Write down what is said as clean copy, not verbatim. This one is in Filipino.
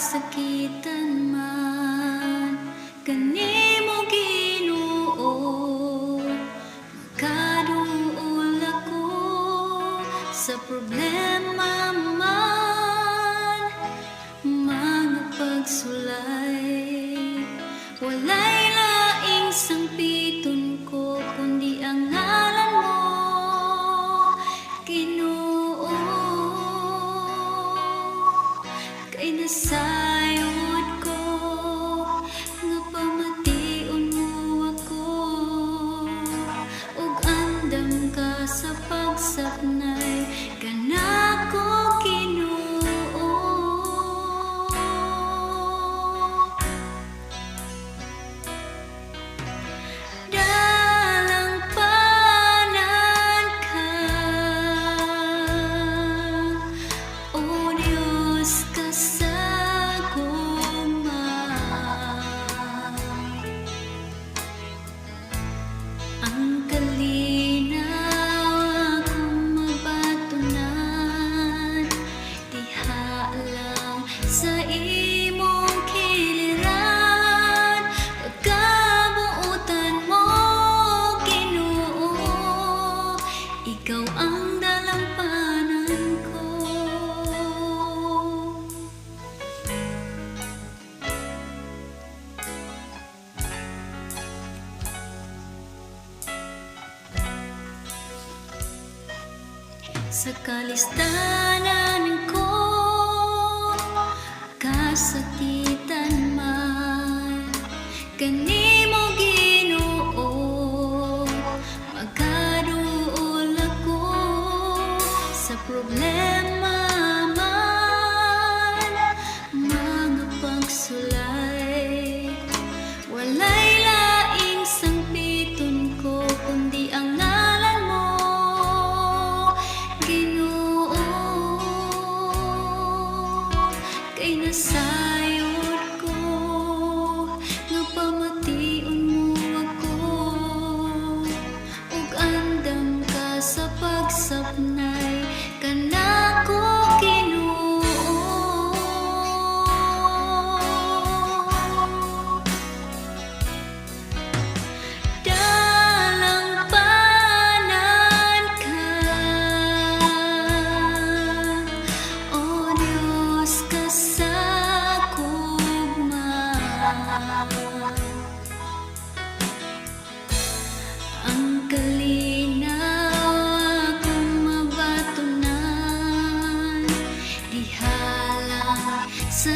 kasakitan man kanimo Ginoo, makaduol ako sa problema man, mga pagsulay. Walay laing sangpiton ko kundi ang ngalan mo, Ginoo. Kay nasayod ko nga pamation mo ako, ug andam ka sa pagsapnay kanako, Ginoo. Dalang panan ka, O Diyos ka sa gugma. Ang kalinaw akong mabatunan, diha lang sa imong kiliran. Pagkabuutan mo, Ginoo, ikaw ang dalampanan ko. Sa kalistanan ko, kasakitan man kanimo Ginoo, makaduol ako sa problema man, mga pagsulay. Walay laing sangpiton ko kundi ang ngalan mo, Ginoo. Kay nasayod ko nga pamation mo ako, ug andam ka sa pagsapnay kanako, Ginoo. Dalang panan ka, O Diyos ka sa gugma. Ang kalinaw akong mabatunan, diha lang sa